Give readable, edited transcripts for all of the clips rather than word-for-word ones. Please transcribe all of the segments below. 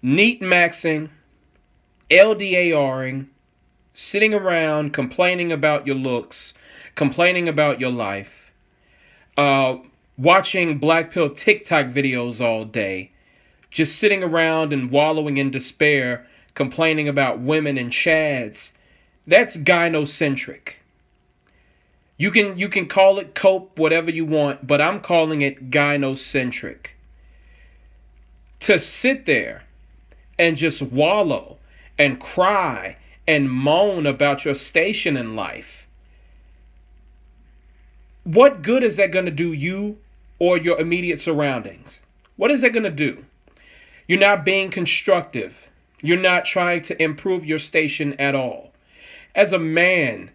NEETmaxxing, LDARing, sitting around complaining about your looks, complaining about your life, watching Blackpill TikTok videos all day, just sitting around and wallowing in despair, complaining about women and chads. That's gynocentric. You can call it cope, whatever you want, but I'm calling it gynocentric. To sit there and just wallow and cry and moan about your station in life, what good is that going to do you or your immediate surroundings? What is that going to do? You're not being constructive. You're not trying to improve your station at all. As a man,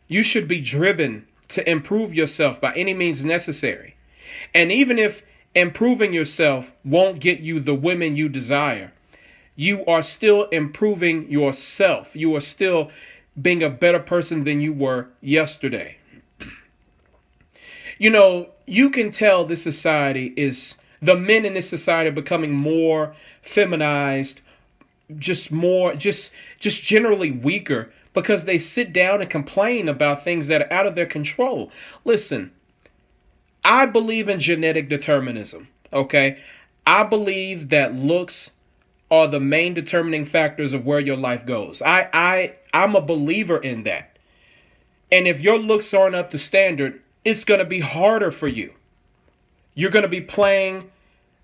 you should be driven to improve yourself by any means necessary. And even if improving yourself won't get you the women you desire, you are still improving yourself. You are still being a better person than you were yesterday. You know, you can tell this society is, the men in this society are becoming more feminized, just generally weaker, because they sit down and complain about things that are out of their control. Listen, I believe in genetic determinism, okay? I believe that looks are the main determining factors of where your life goes. I'm a believer in that. And if your looks aren't up to standard, it's going to be harder for you. You're going to be playing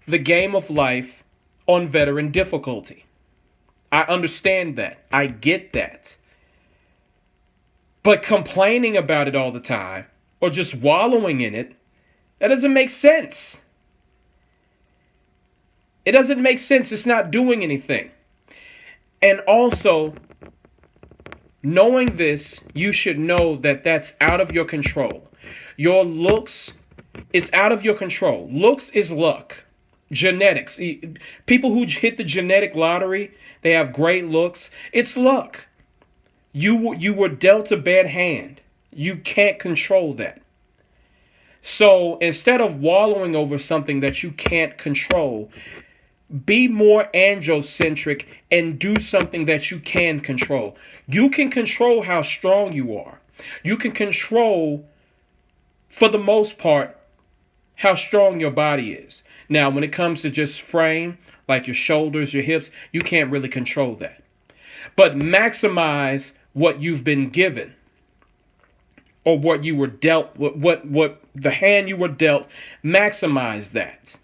the game of life on veteran difficulty. I understand that. I get that. But complaining about it all the time, or just wallowing in it, that doesn't make sense. It doesn't make sense. It's not doing anything. And also, knowing this, you should know that that's out of your control. Your looks, it's out of your control. Looks is luck. Genetics. People who hit the genetic lottery, they have great looks. It's luck. You were dealt a bad hand. You can't control that. So instead of wallowing over something that you can't control, be more androcentric and do something that you can control. You can control how strong you are. You can control, for the most part, how strong your body is. Now, when it comes to just frame, like your shoulders, your hips, you can't really control that. But maximize what you've been given, or what you were dealt, what the hand you were dealt, maximize that.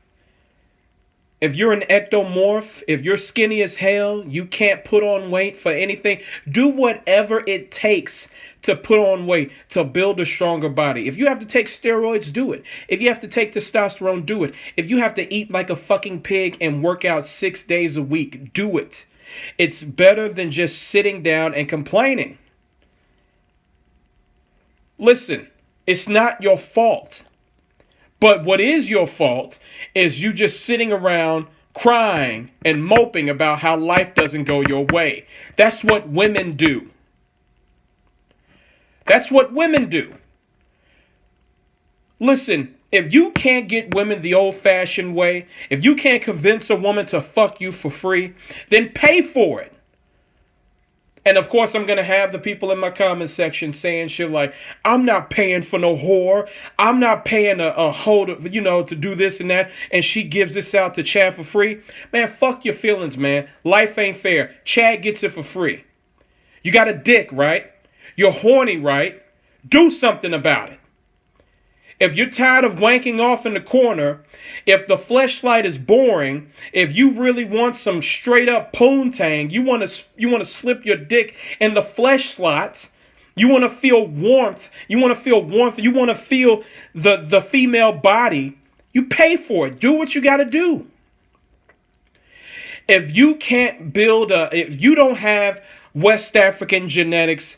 If you're an ectomorph, if you're skinny as hell, you can't put on weight for anything, do whatever it takes to put on weight, to build a stronger body. If you have to take steroids, do it. If you have to take testosterone, do it. If you have to eat like a fucking pig and work out 6 days a week, do it. It's better than just sitting down and complaining. Listen, it's not your fault. But what is your fault is you just sitting around crying and moping about how life doesn't go your way. That's what women do. That's what women do. Listen, if you can't get women the old-fashioned way, if you can't convince a woman to fuck you for free, then pay for it. And of course, I'm going to have the people in my comment section saying shit like, I'm not paying for no whore. I'm not paying a hoe to do this and that. And she gives this out to Chad for free. Man, fuck your feelings, man. Life ain't fair. Chad gets it for free. You got a dick, right? You're horny, right? Do something about it. If you're tired of wanking off in the corner, if the fleshlight is boring, if you really want some straight up poontang, you want to slip your dick in the flesh slot, you want to feel warmth, you want to feel the female body, you pay for it. Do what you got to do. If you don't have West African genetics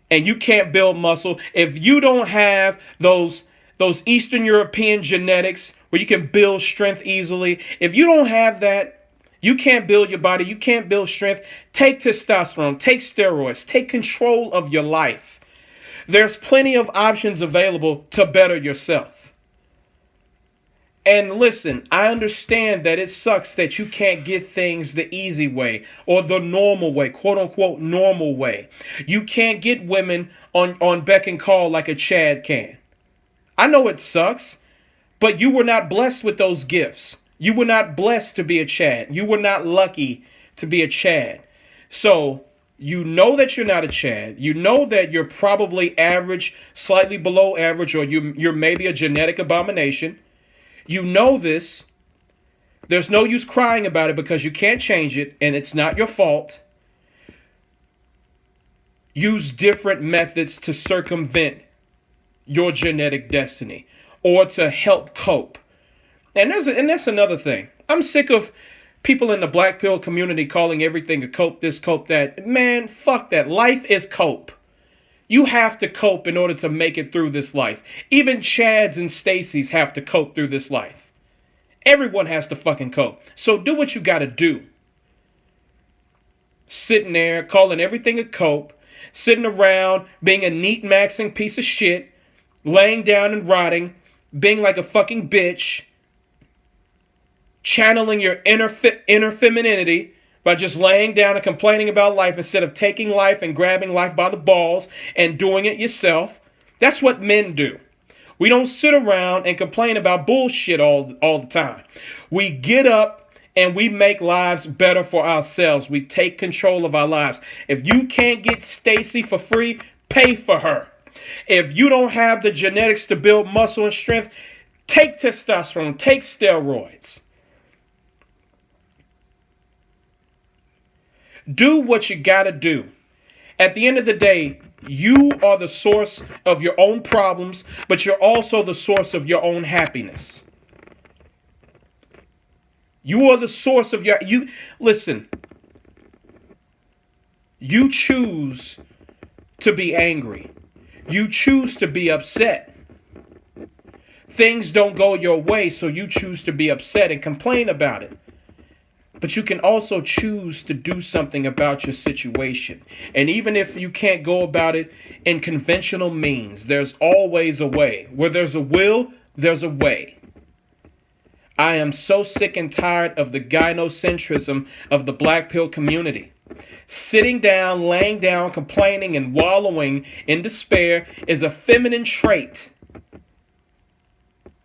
and you can't build muscle, if you don't have those Eastern European genetics where you can build strength easily, if you don't have that, you can't build your body, you can't build strength, take testosterone, take steroids, take control of your life. There's plenty of options available to better yourself. And listen, I understand that it sucks that you can't get things the easy way or the normal way, quote unquote normal way. You can't get women on beck and call like a Chad can. I know it sucks, but you were not blessed with those gifts. You were not blessed to be a Chad. You were not lucky to be a Chad. So you know that you're not a Chad. You know that you're probably average, slightly below average, or you're maybe a genetic abomination. You know this. There's no use crying about it because you can't change it, and it's not your fault. Use different methods to circumvent your genetic destiny or to help cope. And that's another thing. I'm sick of people in the Blackpill community calling everything a cope this, cope that. Man, fuck that. Life is cope. You have to cope in order to make it through this life. Even Chads and Stacys have to cope through this life. Everyone has to fucking cope. So do what you gotta do. Sitting there, calling everything a cope, sitting around, being a NEETmaxxing piece of shit, laying down and rotting, being like a fucking bitch, channeling your inner femininity by just laying down and complaining about life instead of taking life and grabbing life by the balls and doing it yourself. That's what men do. We don't sit around and complain about bullshit all the time. We get up and we make lives better for ourselves. We take control of our lives. If you can't get Stacy for free, pay for her. If you don't have the genetics to build muscle and strength, take testosterone, take steroids. Do what you gotta do. At the end of the day, you are the source of your own problems, but you're also the source of your own happiness. You are the source of listen. You choose to be angry. You choose to be upset. Things don't go your way, so you choose to be upset and complain about it. But you can also choose to do something about your situation. And even if you can't go about it in conventional means, there's always a way. Where there's a will, there's a way. I am so sick and tired of the gynocentrism of the Blackpill community. Sitting down, laying down, complaining, and wallowing in despair is a feminine trait.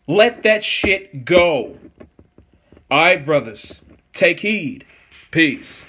Let that shit go. All right, brothers. Take heed. Peace.